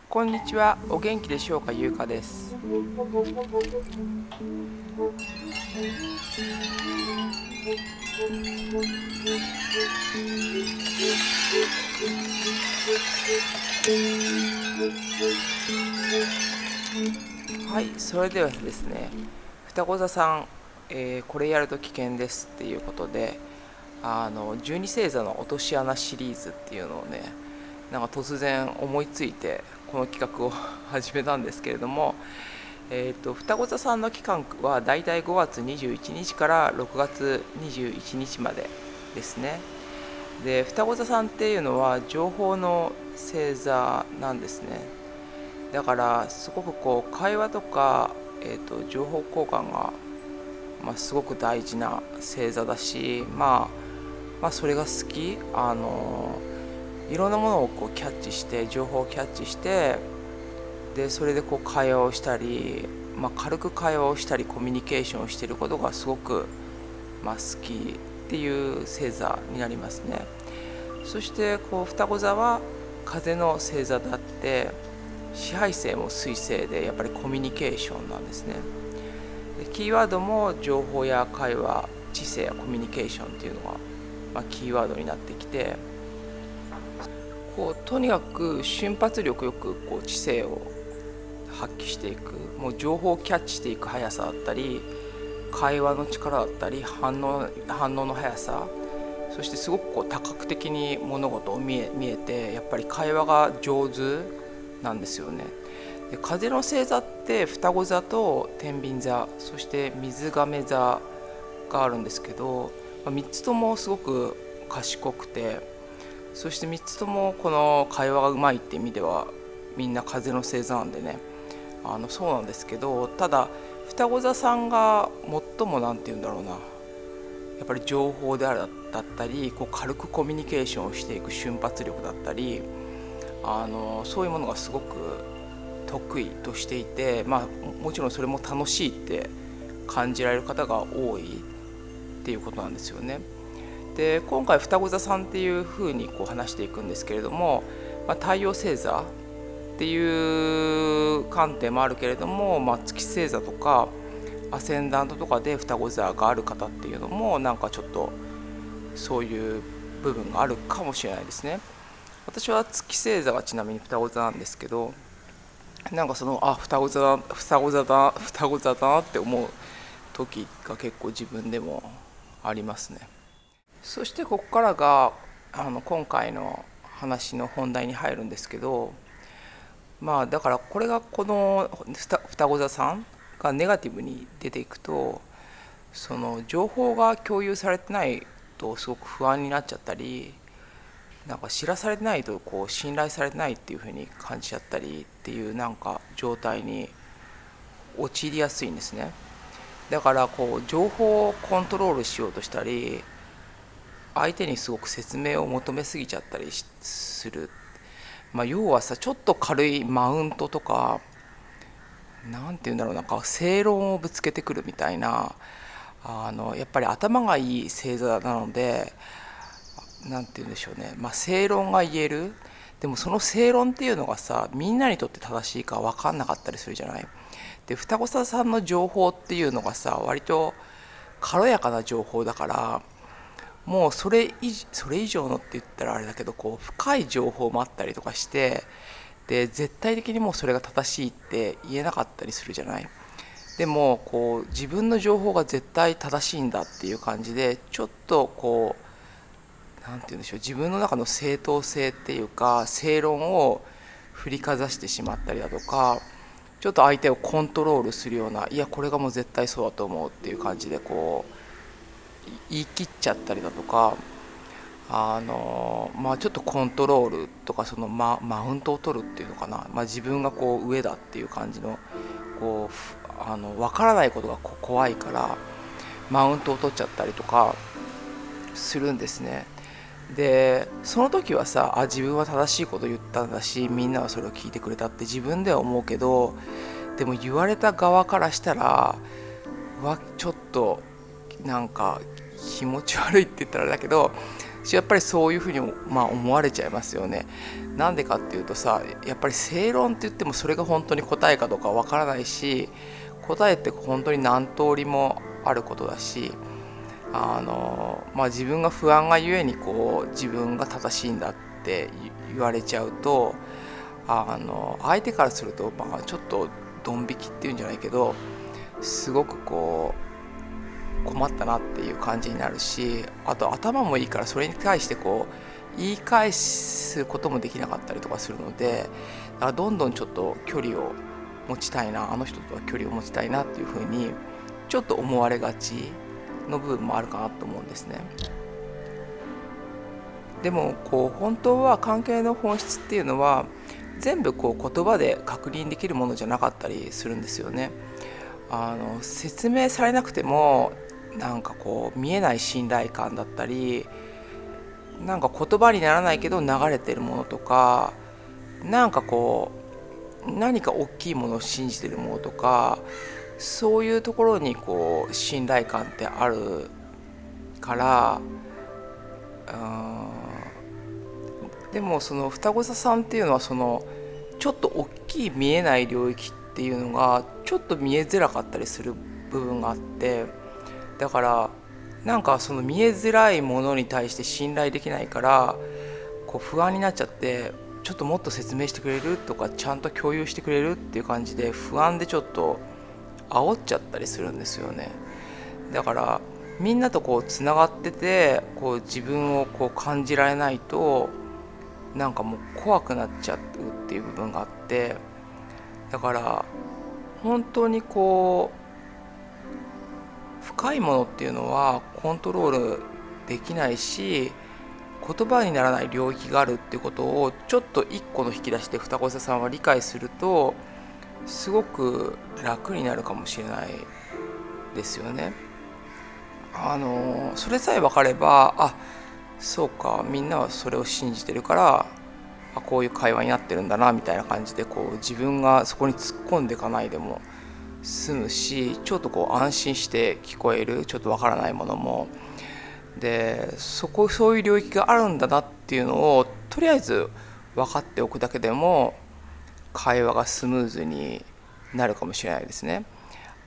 こんにちは、お元気でしょうか、ゆうかです。はい、それではですね、双子座さん、これやると危険ですっていうことで、12星座の落とし穴シリーズっていうのをね、なんか突然思いついてこの企画を始めたんですけれども、双子座さんの期間はだいたい5月21日から6月21日までですね。で、双子座さんっていうのは情報の星座なんですね。だからすごくこう会話とか、情報交換が、すごく大事な星座だし、それが好き。いろんなものをこうキャッチして、情報をキャッチして、でそれでこう会話をしたり、軽く会話をしたりコミュニケーションをしていることがすごく、好きっていう星座になりますね。そしてこう双子座は風の星座であって、支配星も水星でやっぱりコミュニケーションなんですね。でキーワードも情報や会話、知性やコミュニケーションっていうのが、キーワードになってきて、こうとにかく瞬発力よくこう知性を発揮していく、もう情報をキャッチしていく速さだったり、会話の力だったり、反応の速さ、そしてすごくこう多角的に物事を見えて、やっぱり会話が上手なんですよね。で風の星座って双子座と天秤座、そして水亀座があるんですけど、3つともすごく賢くて、そして3つともこの会話がうまいって意味ではみんな風の星座なんでね、そうなんですけど、ただ双子座さんが最もなんて言うんだろうな、やっぱり情報であるだったり、こう軽くコミュニケーションをしていく瞬発力だったり、そういうものがすごく得意としていて、もちろんそれも楽しいって感じられる方が多いっていうことなんですよね。で今回双子座さんっていうふうにこう話していくんですけれども、太陽星座っていう観点もあるけれども、月星座とかアセンダントとかで双子座がある方っていうのもなんかちょっとそういう部分があるかもしれないですね。私は月星座がちなみに双子座なんですけど、なんかその双子座だなって思う時が結構自分でもありますね。そしてここからが今回の話の本題に入るんですけど、だからこれがこの双子座さんがネガティブに出ていくと、その情報が共有されてないとすごく不安になっちゃったり、なんか知らされてないとこう信頼されてないっていう風に感じちゃったりっていうなんか状態に陥りやすいんですね。だからこう情報をコントロールしようとしたり、相手にすごく説明を求めすぎちゃったりする。要はさ、ちょっと軽いマウントとか、なんて言うんだろう、なんか正論をぶつけてくるみたいな、やっぱり頭がいい星座なので、なんて言うんでしょうね、正論が言える。でもその正論っていうのがさ、みんなにとって正しいか分かんなかったりするじゃない。で双子座さんの情報っていうのがさ、割と軽やかな情報だから、もうそれ以上のって言ったらあれだけど、こう深い情報もあったりとかして、で絶対的にもうそれが正しいって言えなかったりするじゃない。でもこう自分の情報が絶対正しいんだっていう感じで、ちょっとこうなんて言うんでしょう、自分の中の正当性っていうか正論を振りかざしてしまったりだとか、ちょっと相手をコントロールするような、いやこれがもう絶対そうだと思うっていう感じでこう言い切っちゃったりだとか、ちょっとコントロールとか、そのマウントを取るっていうのかな、自分がこう上だっていう感じの、こう分からないことが怖いからマウントを取っちゃったりとかするんですね。でその時はさ、自分は正しいこと言ったんだし、みんなはそれを聞いてくれたって自分では思うけど、でも言われた側からしたらちょっとなんか気持ち悪いって言ったらあれだけど、やっぱりそういうふうに、思われちゃいますよね。なんでかっていうとさ、やっぱり正論って言ってもそれが本当に答えかどうかわからないし、答えって本当に何通りもあることだし、自分が不安がゆえに自分が正しいんだって言われちゃうと、相手からすると、ちょっとドン引きっていうんじゃないけど、すごく困ったなっていう感じになるし、あと頭もいいからそれに対して言い返すこともできなかったりとかするので、だからどんどんちょっと距離を持ちたいな、あの人とは距離を持ちたいなっていうふうにちょっと思われがちの部分もあるかなと思うんですね。でも本当は関係の本質っていうのは全部言葉で確認できるものじゃなかったりするんですよね。説明されなくてもなんか見えない信頼感だったり、なんか言葉にならないけど流れてるものとか、なんか何か大きいものを信じてるものとか、そういうところに信頼感ってあるから、でもその双子座さんっていうのはちょっと大きい見えない領域っていうのがちょっと見えづらかったりする部分があって、だからなんかその見えづらいものに対して信頼できないから不安になっちゃって、ちょっともっと説明してくれるとかちゃんと共有してくれるっていう感じで不安でちょっと煽っちゃったりするんですよね。だからみんなとつながってて自分を感じられないとなんかもう怖くなっちゃうっていう部分があって、だから本当に深いものっていうのはコントロールできないし、言葉にならない領域があるっていうことをちょっと一個の引き出して双子座さんは理解するとすごく楽になるかもしれないですよね。それさえ分かれば、そうか、みんなはそれを信じてるから、こういう会話になってるんだなみたいな感じで自分がそこに突っ込んでいかないでも済むし、ちょっと安心して聞こえる、ちょっと分からないものもで、そういう領域があるんだなっていうのをとりあえず分かっておくだけでも会話がスムーズになるかもしれないですね。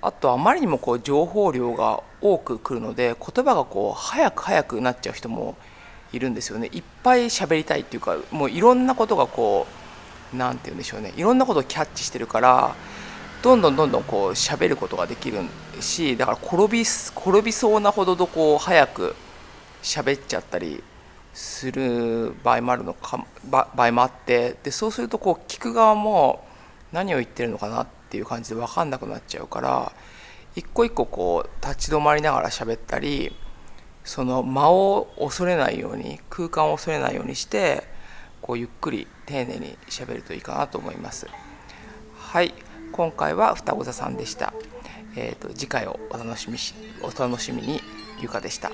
あとあまりにも情報量が多く来るので言葉が早くなっちゃう人もいるんですよね。いっぱい喋りたいっていうか、もういろんなことがなんて言うんでしょうね、いろんなことをキャッチしてるからどんどん喋ることができるし、だから転びそうなほど早く喋っちゃったりする場合もあるのか場合もあって、でそうすると聞く側も何を言ってるのかなっていう感じで分かんなくなっちゃうから、一個一個立ち止まりながら喋ったり、その間を恐れないように、空間を恐れないようにしてゆっくり丁寧に喋るといいかなと思います。はい、今回は双子座さんでした。次回をお楽しみに。ゆかでした。